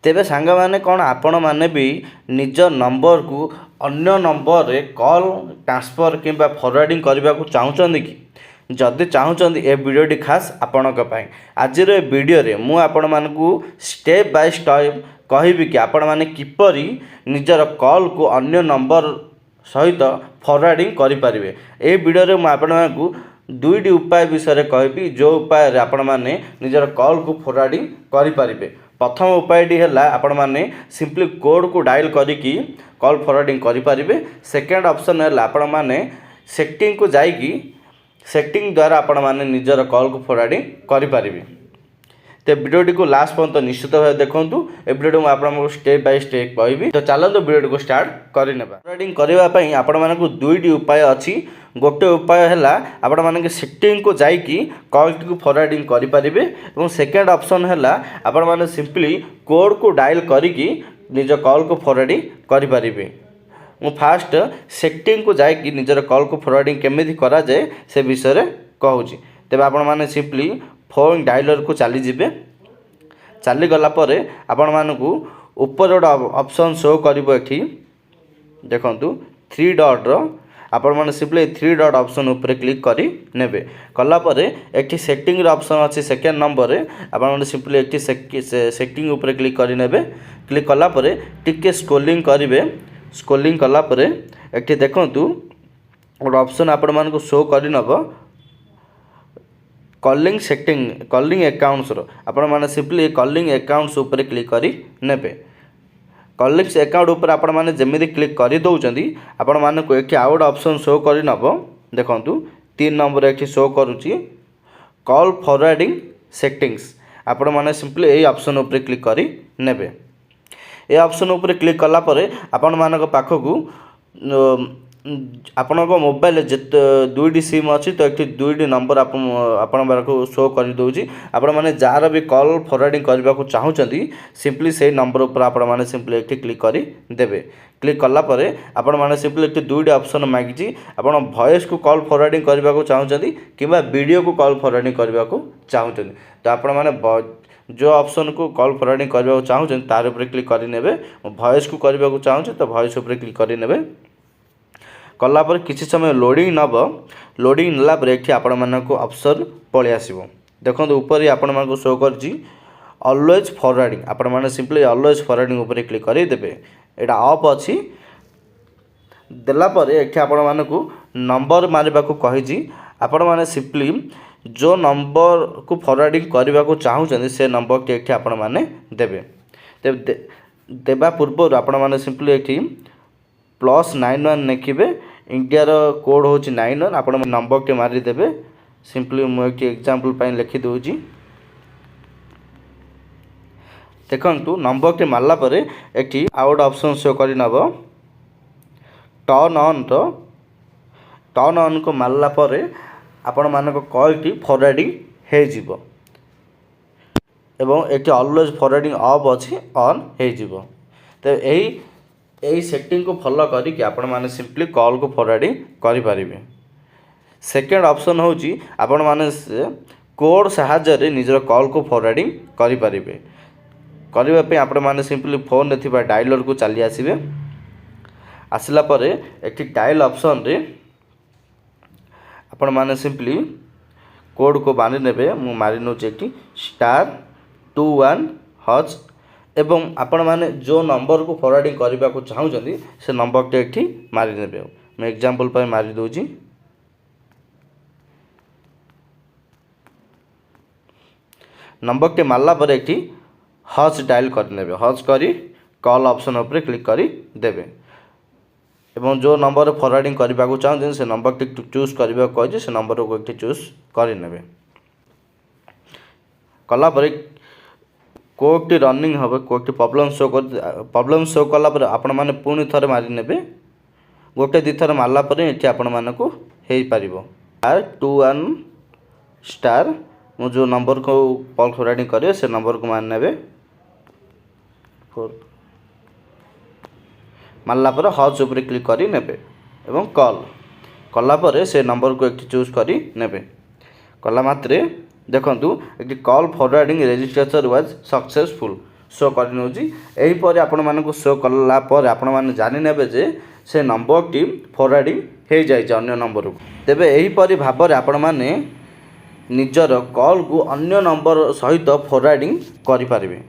तेबे सांग माने कौन आपण माने भी निज नंबर को अन्य नंबर रे कॉल ट्रांसफर किंबा फॉरवर्डिंग करने को चाहूँगी कि जदि चाहूँगी ए वीडियोटी खास आपणक आज वीडियो रे मु आपण मानकु स्टेप बाय स्टेप कहबी कि आपण माने किपरि निजर कॉल को अन्य नंबर सहित फॉरवर्डिंग करें। ए वीडियो रे मु आपण मानकु दुईटी उपाय विषय कहबी जो उपाय आपण माने निजर कॉल को फॉरवर्डिंग करें। प्रथम उपायटी है आपण माने सिंपली कोड को डायल करिकी कॉल फॉरवर्डिंग करें। सेकेंड ऑप्शन है आपण माने सेटिंग को जाइकी सेटिंग द्वारा आपण माने निजर कॉल को फॉरवर्डिंग करें। तो वीडियोटी को लास्ट पर्यंत निश्चित भाव देखूँ। ए वीडियो में आपको स्टेप बाय स्टेप कहबी। तो चलते वीडियो को स्टार्ट करने फॉरवर्डिंग करने आपण मानक दुईटी उपाय अच्छी। गोटे उपाय है आपण मानक सेटिंग को जाइकी कॉल को फॉरवर्डिंग करें। सेकेंड ऑप्शन है आपण माने सिंपली कोड को डायल करिकी निज कॉल को फॉरवर्डिंग करें। मु फास्ट सेटिंग को जाइकी निजर कॉल को फॉरवर्डिंग केमिति करा जाए से विषय कहूँ। तेज आपण माने सिंपली फोन डायलर को चली जिबे। चली गला परे आपण मानकु ऊपर गोटे ऑप्शन शो करिवो। एठी देखंतु थ्री डॉट रो आपण माने सिंपली थ्री डॉट ऑप्शन ऊपर क्लिक करी नेबे। कला परे एठी सेटिंग रो ऑप्शन अछि सेकेंड नंबर रे आपण माने सिंपली एठी सेटिंग ऊपर क्लिक करी नेबे। क्लिक कला परे टिके स्क्रॉलिंग करिवे। स्क्रॉलिंग कला परे एठी देखंतु गोटे ऑप्शन आपण मानकु शो करी नबो कॉलिंग सेटिंग कॉलिंग अकाउंट्स रो आपण माने सिंपली कॉलिंग अकाउंट्स ऊपर क्लिक करी नेबे। कॉलिंग अकाउंट ऊपर आपण माने जेमिति क्लिक करी दउचंदी आपण माने को एठी आउट ऑप्शन शो करी नबो। देखंतु 3 नंबर एठी शो करूची कॉल फॉरवर्डिंग सेटिंग्स। आपण माने सिंपली एई ऑप्शन ऊपर क्लिक करी नेबे। ए ऑप्शन ऊपर क्लिक कला परे आपण मानक पाखकु आपणक मोबाइल जिते दुईटी सिम अच्छी तो ये दुईटी नंबर आपण शो कर दूसरी। आपण मैंने जार भी कॉल फॉरवर्डिंग करने को चाहूँगी सिंपली से नंबर उपर आपण मैंने सिंपली ये क्लिक करदे। क्लिक कलापर आपण मैंने सिंपली ये दुईटी ऑप्शन मांगी आप वॉइस को कॉल फॉरवर्डिंग करने को चाहूँगी कि वीडियो को कॉल फॉरवर्डिंग करने को चाहूँगी। तो आपण मैंने जो ऑप्शन को कॉल फॉरवर्डिंग करने को चाहूँगी तार उपर क्लिक करें। वॉइस को करने को चाहूँगी तो वॉइस उपर क्लिक करें। कलापर किसी समय लोडिंग नब। लोडिंग नेला पर एठी आपण मानक ऑप्शन पळि आसीबो। देखो ऊपर ही आपण मानक शो करजी ऑलवेज फॉरवर्डिंग। आपण माने सिंपली ऑलवेज फॉरवर्डिंग ऊपर क्लिक करि देबे। एटा ऑफ अछि देला पर एठी आपण मानक नंबर मारिबा को कहिजी। आपण माने सिंपली जो नंबर को फॉरवर्डिंग करबा को चाहूचंदी से नंबर के एठी आपण माने देबे। देबा पूर्व आपण माने सिंपली एठी +91 लिखिबे। इंडिया रो कोड होची 91। आपण नंबर के मारी देबे। सिंपली मु एक एग्जांपल पय लिखि दोजी। देखंतु नंबर के मारला परे एठी आउट ऑप्शन शो करि नबो टर्न ऑन को मारला परे आपण मानको कॉल टी फॉरवर्डिंग हे जिवो एवं एठी ऑलवेज फॉरवर्डिंग ऑफ अछि ऑन हे जिवो। तो यही सेटिंग को फॉलो करिक आपण माने सिंपली कॉल को फॉरवर्डिंग करि परिबे। सेकेंड ऑप्शन होची आपण माने कोड सहायता रे निजर कॉल को फॉरवर्डिंग करि परिबे। करबा पे आपण माने सिंपली फोन रे थिबा डायलर को चली आसीबे। आसिला परे एठी डायल ऑप्शन रे आपण माने सिंपली कोड को बांधि नेबे। मु मारि नो जेटी *21# एवं आपण माने जो नंबर को फॉरवर्डिंग करने को चाहूँगी से नंबर टे एठी मारी नेबे। मैं एग्जांपल पर मारी दोजी। नंबर टे मारला पर एठी हज डायल कर नेबे। हज करी कॉल ऑप्शन ऊपर क्लिक करी देबे एवं जो नंबर फॉरवर्डिंग करने को चाहूँगी से नंबर टे चूज करबा कहि से नंबर को एठी चूज करि नेबे। कला पर कोटी रनिंग हम कोटी प्रॉब्लम शो कला पर आपण माने पुणी थरे मारी नेबे। गोटे दी थर मारला पर एठी आपण मानकु हेई परिबो *21#। मु जो नंबर को कॉल फॉरवर्डिंग करे से नंबर को मान नेबे 4 मारला पर हज ऊपर क्लिक करी नेबे एवं कॉल कला पर से नंबर को एक चूज करी नेबे। कला मात्रे देखंतु एक call forwarding registration was successful show कर यहीपर आपण शो कलापर आपण मैंने जानिने जे से नंबरटी फरवर्डिंग हो जाए अन्य नंबर को। तेबे यहीपर भाव में आपण मैंने निजर कॉल को अन्य नंबर सहित फरवर्डिंग करें।